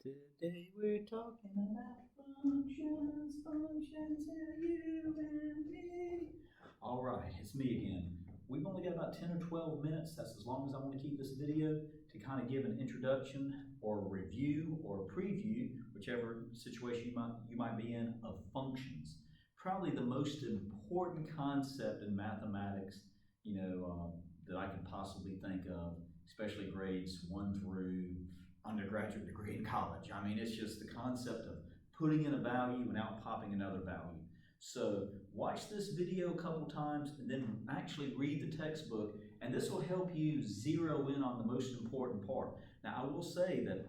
Today we're talking about functions, you and me. All right, it's me again. We've only got about 10 or 12 minutes. That's as long as I want to keep this video to kind of give an introduction or review or preview, whichever situation you might be in, of functions. Probably the most important concept in mathematics, that I can possibly think of, especially grades 1 through undergraduate degree in college. I mean, it's just the concept of putting in a value and out popping another value. So watch this video a couple times and then actually read the textbook, and this will help you zero in on the most important part. Now, I will say that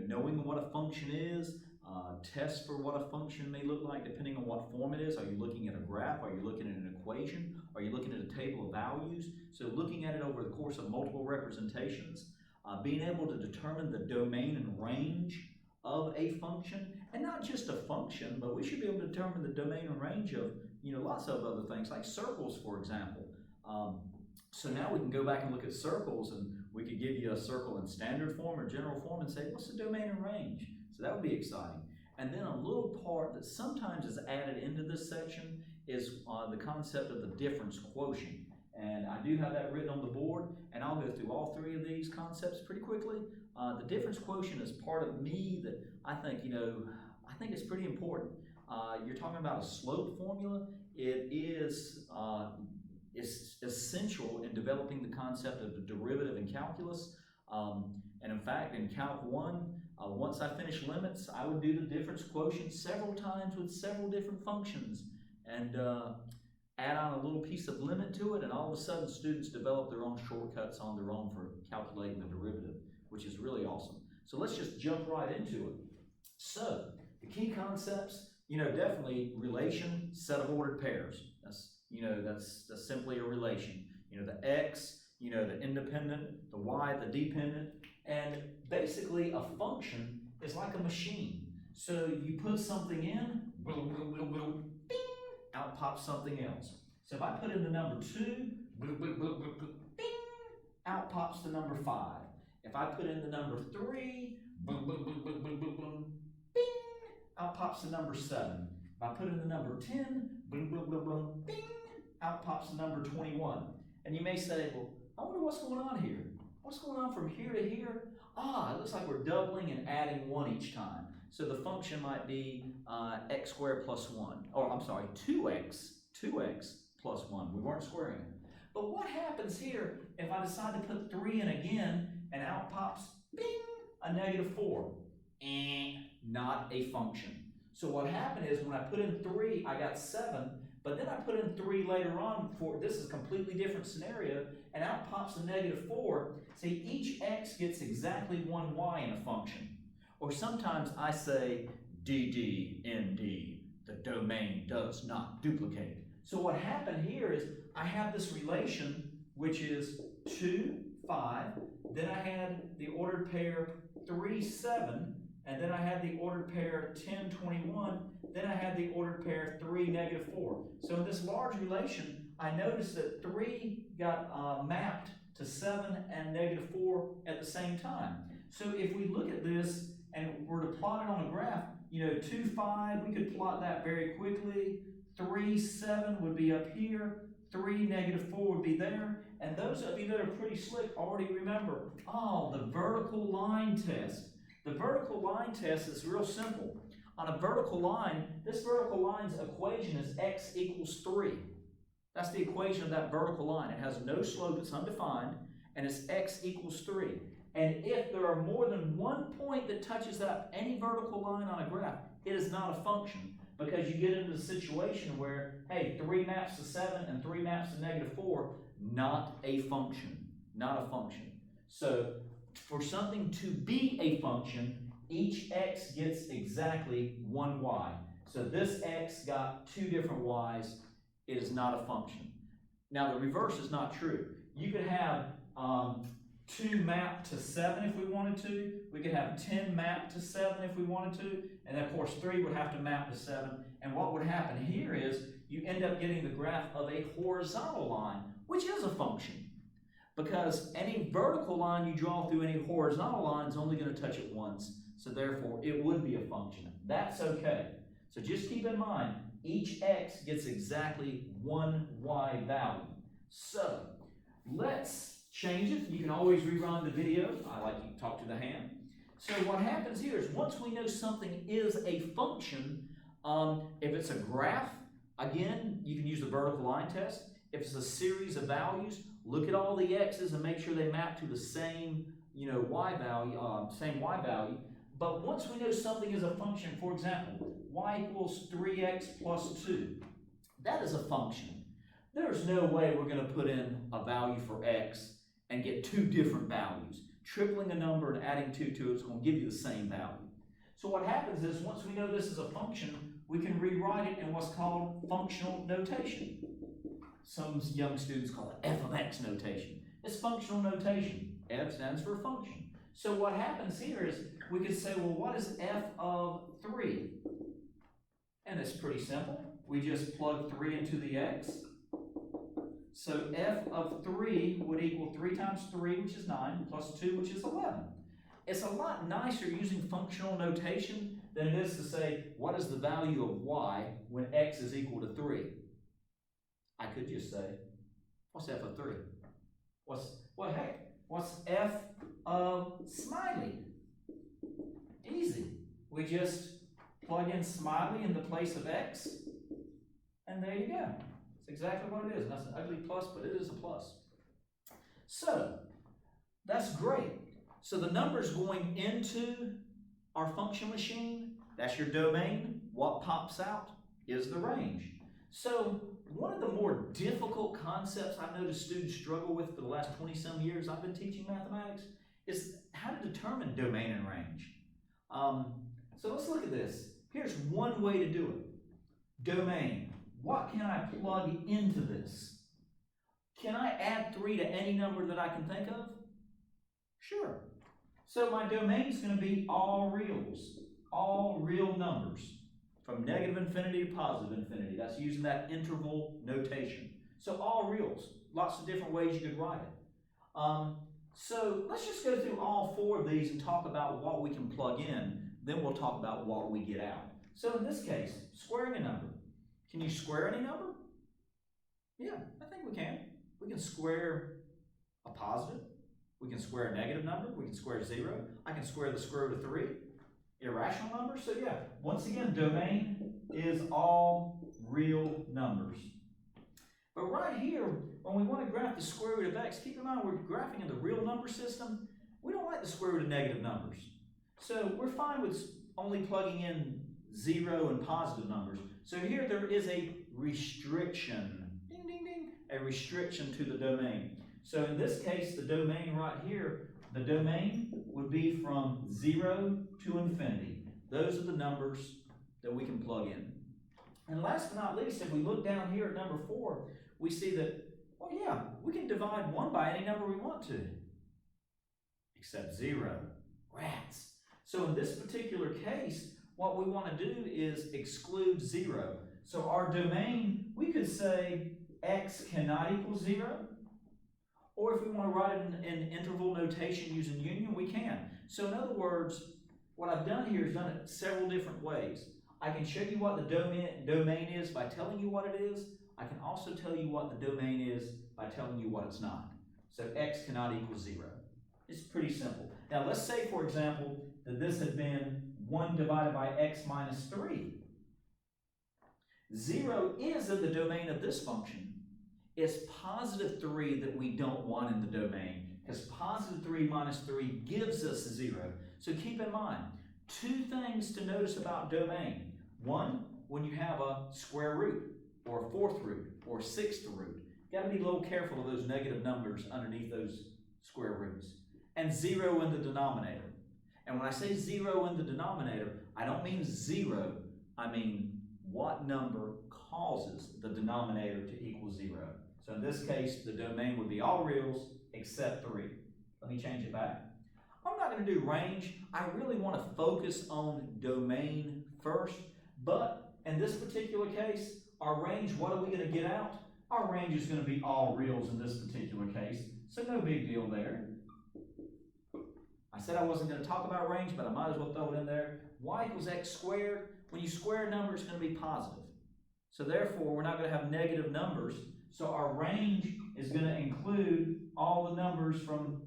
knowing what a function is, tests for what a function may look like depending on what form it is. Are you looking at a graph? Are you looking at an equation? Are you looking at a table of values? So looking at it over the course of multiple representations, being able to determine the domain and range of a function, and not just a function, but we should be able to determine the domain and range of lots of other things like circles, for example. So now we can go back and look at circles, and we could give you a circle in standard form or general form and say, what's the domain and range? So that would be exciting. And then a little part that sometimes is added into this section is the concept of the difference quotient. And I do have that written on the board, and I'll go through all three of these concepts pretty quickly. The difference quotient is part of me that I think it's pretty important. You're talking about a slope formula. It is it's essential in developing the concept of the derivative in calculus. And in fact, in Calc 1, once I finish limits, I would do the difference quotient several times with several different functions, and add on a little piece of limit to it, and all of a sudden students develop their own shortcuts on their own for calculating the derivative, which is really awesome. So let's just jump right into it. So the key concepts, definitely relation, set of ordered pairs. That's simply a relation. The x, the independent, the y, the dependent, and basically a function is like a machine. So you put something in, bing, out pops something else. So if I put in the number 2, bing, out pops the number 5. If I put in the number 3, bing, out pops the number 7. If I put in the number 10, bing, out pops the number 21. And you may say, well, I wonder what's going on here. What's going on from here to here? It looks like we're doubling and adding 1 each time. So the function might be x squared plus 1. Or I'm sorry, 2x plus 1. We weren't squaring it. But what happens here if I decide to put 3 in again and out pops, bing, a negative 4? Not a function. So what happened is when I put in 3, I got 7, but then I put in 3 later on for, this is a completely different scenario, and out pops a negative 4. See, each x gets exactly 1 y in a function. Or sometimes I say dd, nd, the domain does not duplicate. So what happened here is I have this relation which is 2, 5, then I had the ordered pair 3, 7, and then I had the ordered pair 10, 21, then I had the ordered pair 3, negative 4. So in this large relation, I noticed that 3 got mapped to 7 and negative 4 at the same time. So if we look at this and were to plot it on a graph, 2, 5, we could plot that very quickly. 3, 7 would be up here. 3, negative 4 would be there. And those of you that are pretty slick already remember, the vertical line test. The vertical line test is real simple. On a vertical line, this vertical line's equation is x equals 3. That's the equation of that vertical line. It has no slope, it's undefined, and it's x equals 3. And if there are more than one point that touches that any vertical line on a graph, it is not a function, because you get into the situation where, hey, 3 maps to 7 and 3 maps to negative 4, not a function, not a function. So for something to be a function, each x gets exactly 1 y. So this x got 2 different y's. It is not a function. Now the reverse is not true. You could have 2 mapped to 7 if we wanted to. We could have 10 mapped to 7 if we wanted to. And then of course 3 would have to map to 7. And what would happen here is you end up getting the graph of a horizontal line, which is a function. because any vertical line you draw through any horizontal line is only going to touch it once, so therefore it would be a function. That's okay. So just keep in mind, each x gets exactly one y value. So let's change it. You can always rerun the video. I like you to talk to the hand. So what happens here is once we know something is a function, if it's a graph, again, you can use the vertical line test. If it's a series of values, look at all the x's and make sure they map to the same, y value. But once we know something is a function, for example, y equals 3x plus 2, that is a function. There's no way we're going to put in a value for x and get two different values. Tripling a number and adding 2 to it is going to give you the same value. So what happens is once we know this is a function, we can rewrite it in what's called functional notation. Some young students call it f of x notation. It's functional notation. F stands for function. So what happens here is we could say, well, what is f of 3? And it's pretty simple. We just plug 3 into the x. So f of 3 would equal 3 times 3, which is 9, plus 2, which is 11. It's a lot nicer using functional notation than it is to say, what is the value of y when x is equal to 3? I could just say, what's f of 3? What's f of smiley? Easy. We just plug in smiley in the place of x, and there you go. It's exactly what it is. And that's an ugly plus, but it is a plus. So, that's great. So the numbers going into our function machine, that's your domain. What pops out is the range. So one of the more difficult concepts I've noticed students struggle with for the last 20-some years I've been teaching mathematics is how to determine domain and range. So let's look at this. Here's one way to do it. Domain. What can I plug into this? Can I add 3 to any number that I can think of? Sure. So my domain is going to be all reals, all real numbers, from negative infinity to positive infinity. That's using that interval notation. So all reals, lots of different ways you could write it. So let's just go through all 4 of these and talk about what we can plug in. Then we'll talk about what we get out. So in this case, squaring a number. Can you square any number? Yeah, I think we can. We can square a positive. We can square a negative number. We can square 0. I can square the square root of 3. Irrational numbers. So yeah, once again, domain is all real numbers. But right here, when we want to graph the square root of x, keep in mind we're graphing in the real number system. We don't like the square root of negative numbers. So we're fine with only plugging in 0 and positive numbers. So here there is a restriction. Ding, ding, ding. A restriction to the domain. So in this case, the domain right here, the domain would be from 0 to infinity. Those are the numbers that we can plug in. And last but not least, if we look down here at number 4, we see that, well, yeah, we can divide 1 by any number we want to. Except 0. Rats. So in this particular case, what we want to do is exclude 0. So our domain, we could say x cannot equal 0. Or if we want to write it in interval notation using union, we can. So in other words, what I've done here is done it several different ways. I can show you what the domain is by telling you what it is. I can also tell you what the domain is by telling you what it's not. So x cannot equal 0. It's pretty simple. Now let's say, for example, that this had been 1 divided by x minus 3. 0 is in the domain of this function. It's positive 3 that we don't want in the domain, because positive 3 minus 3 gives us 0. So keep in mind, 2 things to notice about domain. 1, when you have a square root, or a 4th root, or 6th root. You've got to be a little careful of those negative numbers underneath those square roots. And 0 in the denominator. And when I say 0 in the denominator, I don't mean 0. I mean what number causes the denominator to equal 0. So in this case, the domain would be all reals except 3. Let me change it back. I'm not going to do range. I really want to focus on domain first. But in this particular case, our range, what are we going to get out? Our range is going to be all reals in this particular case. so no big deal there. I said I wasn't going to talk about range, but I might as well throw it in there. Y equals x squared. When you square a number, it's going to be positive. So therefore, we're not going to have negative numbers. So our range is going to include all the numbers from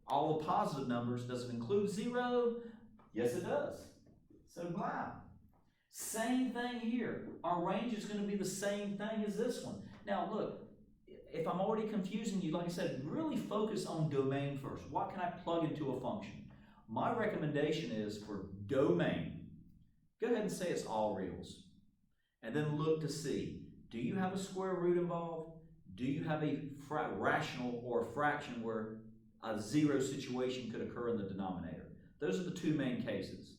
all the positive numbers. Does it include 0? Yes, it does. So wow. Same thing here. Our range is going to be the same thing as this one. Now look, if I'm already confusing you, like I said, really focus on domain first. What can I plug into a function? My recommendation is for domain, go ahead and say it's all reals. And then look to see, do you have a square root involved? Do you have a rational or a fraction where a 0 situation could occur in the denominator? Those are the two main cases.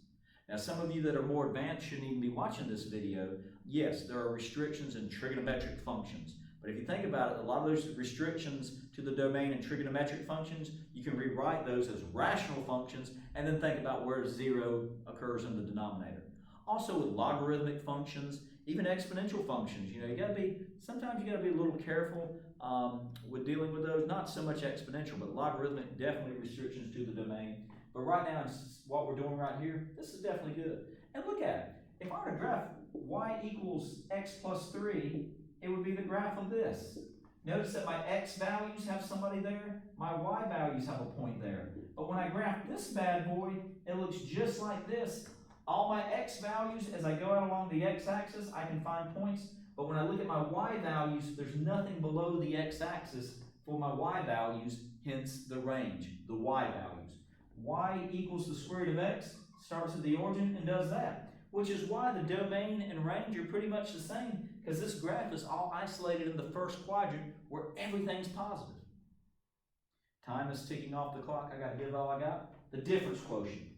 Now, some of you that are more advanced shouldn't even be watching this video. Yes, there are restrictions in trigonometric functions. But if you think about it, a lot of those restrictions to the domain and trigonometric functions, you can rewrite those as rational functions and then think about where 0 occurs in the denominator. Also with logarithmic functions, even exponential functions, you gotta be, sometimes you gotta be a little careful with dealing with those. Not so much exponential, but logarithmic, definitely restrictions to the domain. But right now, what we're doing right here, this is definitely good. And look at it. If I were to graph y equals x plus 3, it would be the graph of this. Notice that my x values have somebody there, my y values have a point there. But when I graph this bad boy, it looks just like this. All my x values, as I go out along the x-axis, I can find points. But when I look at my y values, there's nothing below the x-axis for my y values, hence the range, the y values. Y equals the square root of x, starts at the origin and does that. Which is why the domain and range are pretty much the same, because this graph is all isolated in the first quadrant where everything's positive. Time is ticking off the clock. I got to give all I got. The difference quotient.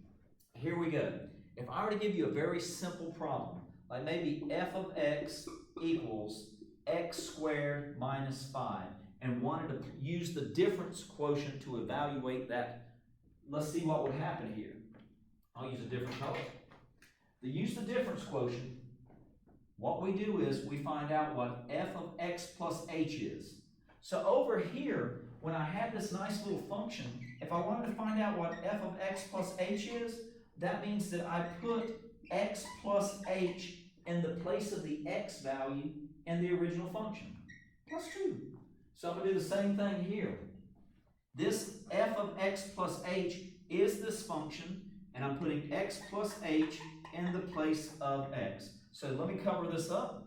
Here we go. If I were to give you a very simple problem, like maybe f of x equals x squared minus 5, and wanted to use the difference quotient to evaluate that, let's see what would happen here. I'll use a different color. To use the difference quotient, what we do is we find out what f of x plus h is. So over here, when I had this nice little function, if I wanted to find out what f of x plus h is, that means that I put x plus h in the place of the x value in the original function. Plus 2. So I'm going to do the same thing here. This f of x plus h is this function, and I'm putting x plus h in the place of x. So let me cover this up.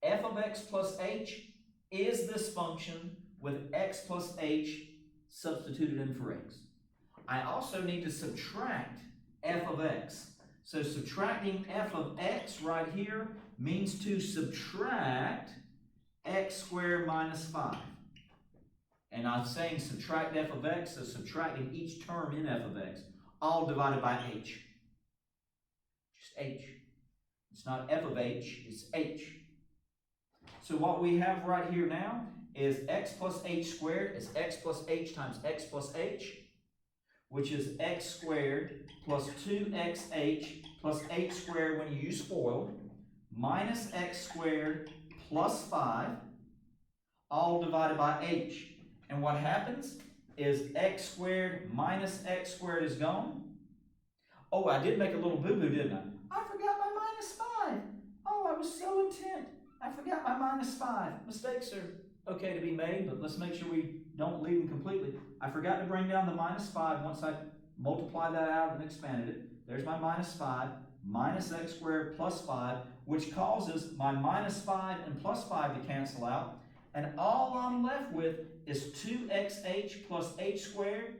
F of x plus h is this function with x plus h substituted in for x. I also need to subtract f of x. So subtracting f of x right here means to subtract x squared minus 5. And I'm saying subtract f of x, so subtracting each term in f of x, all divided by h. Just h. It's not f of h, it's h. So what we have right here now is x plus h squared is x plus h times x plus h, which is x squared plus 2xh plus h squared when you use FOIL, minus x squared plus 5, all divided by h. And what happens is x squared minus x squared is gone. Oh, I did make a little boo-boo, didn't I? I forgot my minus 5. Oh, I was so intent. I forgot my minus 5. Mistakes are okay to be made, but let's make sure we don't leave them completely. I forgot to bring down the minus 5 once I multiplied that out and expanded it. There's my minus 5, minus x squared plus 5, which causes my minus 5 and plus 5 to cancel out. And all I'm left with is 2xh plus h squared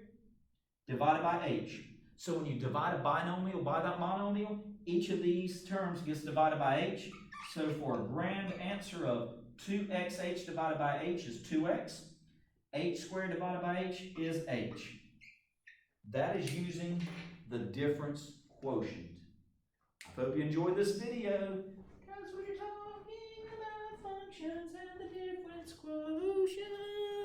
divided by h. So when you divide a binomial by that monomial, each of these terms gets divided by h. So for a grand answer of 2xh divided by h is 2x. H squared divided by h is h. That is using the difference quotient. I hope you enjoyed this video. Because we're talking about functions and the difference quotient.